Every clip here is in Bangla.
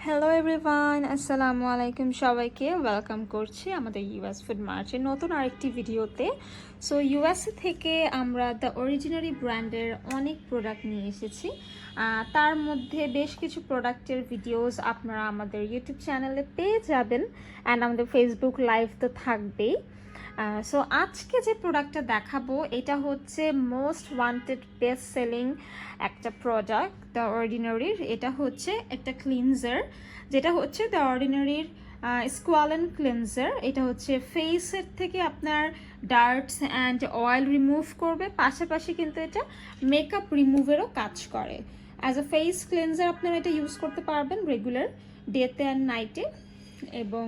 হ্যালো এভরিওয়ান, আসসালামু আলাইকুম। সবাইকে ওয়েলকাম করছি আমাদের ইউএস ফুড মার্চের নতুন আরেকটি ভিডিওতে। সো ইউএসএ থেকে আমরা দ্য অরিজিনারি ব্র্যান্ডের অনেক প্রোডাক্ট নিয়ে এসেছি। তার মধ্যে বেশ কিছু প্রোডাক্টের ভিডিওস আপনারা আমাদের ইউটিউব চ্যানেলে পেয়ে যাবেন, অ্যান্ড আমাদের ফেসবুক লাইভ তো থাকবেই। সো আজকে যে প্রোডাক্টটা দেখাবো এটা হচ্ছে মোস্ট ওয়ান্টেড বেস্ট সেলিং একটা প্রোডাক্ট দ্য অর্ডিনারির। এটা হচ্ছে একটা ক্লিনজার, যেটা হচ্ছে দ্য অর্ডিনারির স্কোয়ালেন ক্লিনজার। এটা হচ্ছে ফেসের থেকে আপনার ডার্টস অ্যান্ড অয়েল রিমুভ করবে, পাশাপাশি কিন্তু এটা মেকআপ রিমুভেরও কাজ করে। অ্যাজ আ ফেস ক্লিনজার আপনারা এটা ইউজ করতে পারবেন রেগুলার ডেতে অ্যান্ড নাইটে, এবং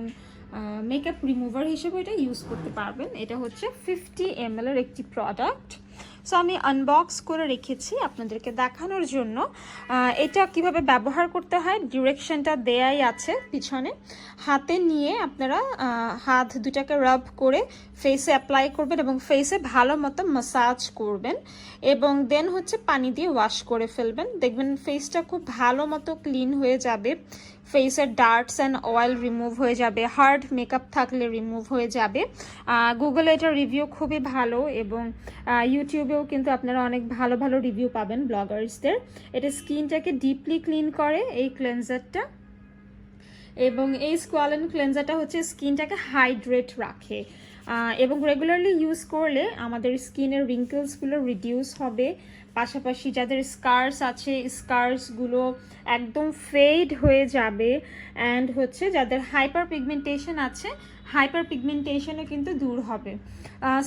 মেকআপ রিমুভার হিসেবে এটা ইউজ করতে পারবেন। এটা হচ্ছে 50 ml এর একটি প্রোডাক্ট। সো আমি আনবক্স করে রেখেছি আপনাদেরকে দেখানোর জন্য। এটা কিভাবে ব্যবহার করতে হয় ডিরেকশনটা দেয়াই আছে পিছনে। হাতে নিয়ে আপনারা হাত দুটাকে রাব করে ফেসে অ্যাপ্লাই করবেন এবং ফেসে ভালো মতো ম্যাসাজ করবেন, এবং দেন হচ্ছে পানি দিয়ে ওয়াশ করে ফেলবেন। দেখবেন ফেসটা খুব ভালো মতো ক্লিন হয়ে যাবে, ফেসের ডার্টস অ্যান্ড অয়েল রিমুভ হয়ে যাবে, হার্ড মেকআপ থাকলে রিমুভ হয়ে যাবে। গুগলে এটার রিভিউ খুবই ভালো, এবং ইউটিউবেও কিন্তু আপনারা অনেক ভালো ভালো রিভিউ পাবেন ব্লগার্সদের। এটা স্কিনটাকে ডিপলি ক্লিন করে এই ক্লেনজারটা, এবং এই স্কোয়ালেন ক্লেনজারটা হচ্ছে স্কিনটাকে হাইড্রেট রাখে, এবং রেগুলারলি ইউজ করলে আমাদের স্কিনের রিঙ্কেলসগুলো রিডিউস হবে। পাশাপাশি যাদের স্কার্স আছে স্কার্সগুলো একদম ফেড হয়ে যাবে, অ্যান্ড হচ্ছে যাদের হাইপার পিগমেন্টেশন আছে হাইপার পিগমেন্টেশনও কিন্তু দূর হবে।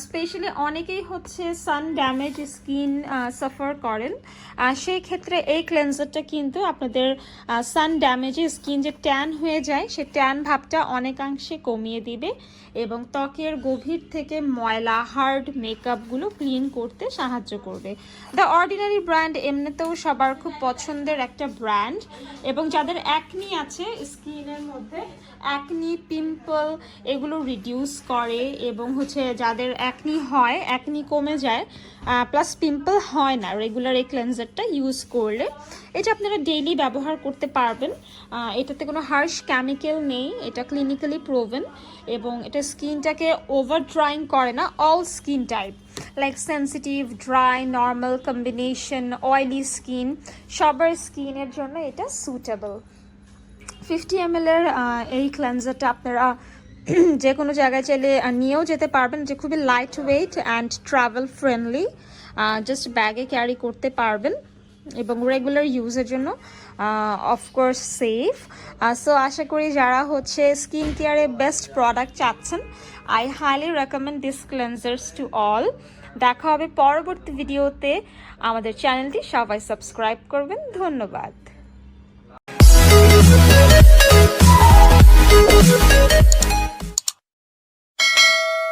স্পেশালি অনেকেই হচ্ছে সান ড্যামেজ স্কিন সাফার করেন, সেই ক্ষেত্রে এই ক্লেন্সারটা কিন্তু আপনাদের সান ড্যামেজে স্কিন যে ট্যান হয়ে যায় সে ট্যান ভাবটা অনেকাংশে কমিয়ে দিবে, এবং ত্বকের গভীর থেকে ময়লা হার্ড মেকআপগুলো ক্লিন করতে সাহায্য করবে। দ্য অর্ডিনারি ব্র্যান্ড এমনিতেও সবার খুব পছন্দের একটা ব্র্যান্ড, এবং যাদের অ্যাকনি আছে স্কিনের মধ্যে অ্যাকনি পিম্পল এগুলো রিডিউস করে, এবং হচ্ছে যাদের অ্যাকনি হয় অ্যাকনি কমে যায়, প্লাস পিম্পল হয় না রেগুলার এই ক্লেন্সারটা ইউজ করলে। এটা আপনারা ডেইলি ব্যবহার করতে পারবেন। এটাতে কোনো হার্শ কেমিক্যাল নেই, এটা ক্লিনিক্যালি প্রুভেন, এবং এটা স্কিনটাকে ওভার ড্রাইং করে না। All skin type like sensitive, dry, normal, combination, oily skin, সবার স্কিনের জন্য এটা সুটেবল। 50 ml এর এই ক্লেন্সারটা আপনারা যে কোনো জায়গায় চাইলে নিয়েও যেতে পারবেন, যে খুবই light weight and travel friendly, just ব্যাগে ক্যারি করতে পারবেন, এবং রেগুলার ইউজের জন্য অফকোর্স সেফ। সো আশা করি যারা হচ্ছে স্কিন কেয়ারে বেস্ট প্রোডাক্ট চাচ্ছেন, I highly recommend this cleansers to all. দেখা হবে পরবর্তী ভিডিওতে। আমাদের চ্যানেলটি সবাই সাবস্ক্রাইব করবেন। ধন্যবাদ।